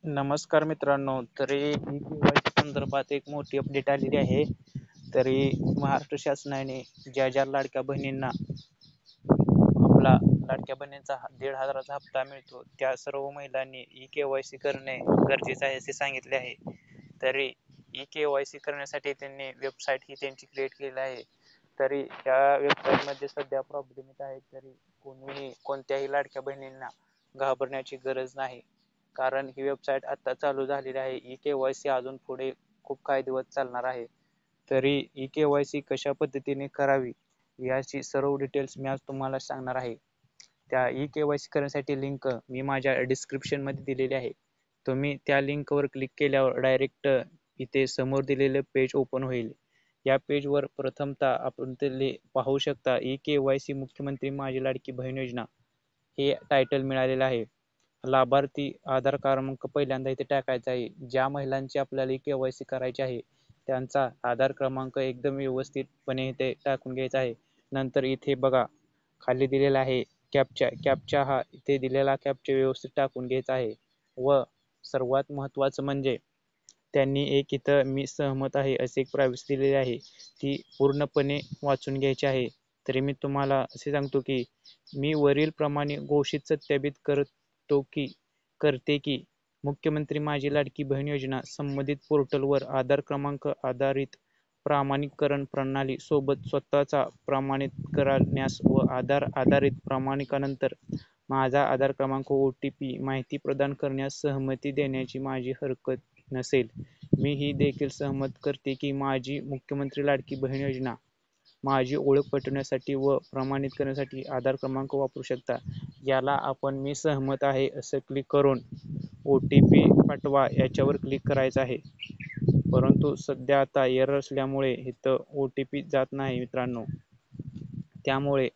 नमस्कार मित्रांनो. तरी ई-के-वाय-सी संदर्भात एक मोठी अपडेट आलेली आहे. तरी महाराष्ट्र शासनाने ज्या लाडक्या बहिणींना आपला लाडक्या बहिणींचा 1,500चा हप्ता मिळतो, त्या सर्व महिलांनी ई-के-वाय-सी करणे गरजेचे आहे असे सांगितले आहे. तरी ई-के-वाय-सी करण्यासाठी त्यांनी वेबसाईट ही त्यांची क्रिएट केलेली आहे. तरी या वेबसाईटमध्ये सध्या प्रॉब्लेम येत आहे. तरी कोणत्याही लाडक्या बहिणींना घाबरण्याची गरज नाही. कारण ही वेबसाईट आता चालू झालेली आहे. ई-के-वाय-सी अजून पुढे खूप काही दिवस चालणार आहे. तरी ई-के-वाय-सी कशा पद्धतीने करावी याची सर्व डिटेल्स मी आज तुम्हाला सांगणार आहे. त्या ई-के-वाय-सी करण्यासाठी लिंक मी माझ्या डिस्क्रिप्शनमध्ये दिलेली आहे. तुम्ही त्या लिंकवर क्लिक केल्यावर डायरेक्ट इथे समोर दिलेलं पेज ओपन होईल. या पेजवर प्रथमतः आपण ते पाहू शकता ई-के-वाय-सी मुख्यमंत्री माझी लाडकी बहीण योजना हे टायटल मिळालेलं आहे. लाभार्थी आधार क्रमांक पहिल्यांदा इथे टाकायचा आहे. ज्या महिलांची आपल्याला ई-के-वाय-सी करायची आहे त्यांचा आधार क्रमांक एकदम व्यवस्थितपणे इथे टाकून घ्यायचा आहे. नंतर इथे बघा खाली दिलेला आहे कॅप्चा हा इथे दिलेला कॅप्चा व्यवस्थित टाकून घ्यायचा आहे. व सर्वात महत्त्वाचं म्हणजे त्यांनी एक इथं मी सहमत आहे असे एक प्राइव्हसी दिलेली आहे, ती पूर्णपणे वाचून घ्यायची आहे. तरी मी तुम्हाला असे सांगतो की मी वरील प्रमाणे घोषित सत्यापित करते की मुख्यमंत्री माझी लाडकी बहीण योजना संबंधित पोर्टलवर आधार क्रमांक आधारित प्रमाणीकरण प्रणाली सोबत स्वतःचा प्रमाणित करण्यास व आधार आधारित प्रमाणिकानंतर माझा आधार क्रमांक OTP माहिती प्रदान करण्यास सहमती देण्याची माझी हरकत नसेल. मी ही देखील सहमत करते की माझी मुख्यमंत्री लाडकी बहीण योजना माझी ओळख पटवण्यासाठी व प्रमाणित करण्यासाठी आधार क्रमांक वापरू शकता. याला आपण मी सहमत आहे असं क्लिक करून OTP पाठवा याच्यावर क्लिक करायचं आहे. परंतु सध्या आता एरर असल्यामुळे इथं OTP जात नाही मित्रांनो. त्यामुळे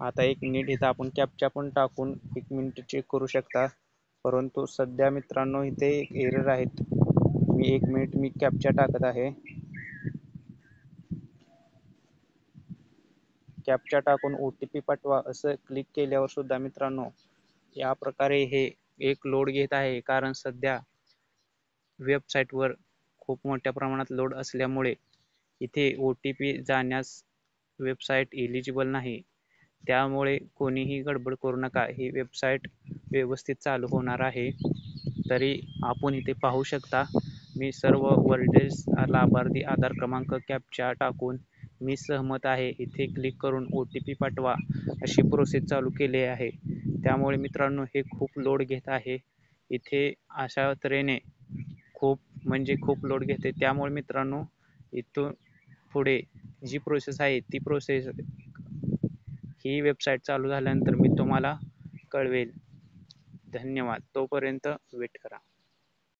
आता 1 मिनिट इथं आपण कॅप्चा पण टाकून 1 मिनिट चेक करू शकता. परंतु सध्या मित्रांनो इथे एक एरर आहेत. मी 1 मिनिट कॅप्चा टाकत आहे. कॅप्चा टाकून OTP पाठवा असं क्लिक केल्यावर सुद्धा मित्रांनो या प्रकारे हे एक लोड घेत आहे. कारण सध्या वेबसाईटवर खूप मोठ्या प्रमाणात लोड असल्यामुळे इथे OTP जाण्यास वेबसाईट एलिजिबल नाही. त्यामुळे कोणीही गडबड करू नका. ही वेबसाईट व्यवस्थित चालू होणार आहे. तरी आपण इथे पाहू शकता मी सर्व वर्डेस लाभार्थी आधार क्रमांक कॅप्चा टाकून मी सहमत आहे इथे क्लिक करून OTP पाठवा अशी प्रोसेस चालू केली आहे. त्यामुळे मित्रांनो हे खूप लोड घेत आहे. इथे अशा तऱ्हेने खूप लोड घेते. त्यामुळे मित्रांनो इथून पुढे जी प्रोसेस आहे ती प्रोसेस ही वेबसाईट चालू झाल्यानंतर मी तुम्हाला कळवेल. धन्यवाद. तोपर्यंत वेट करा.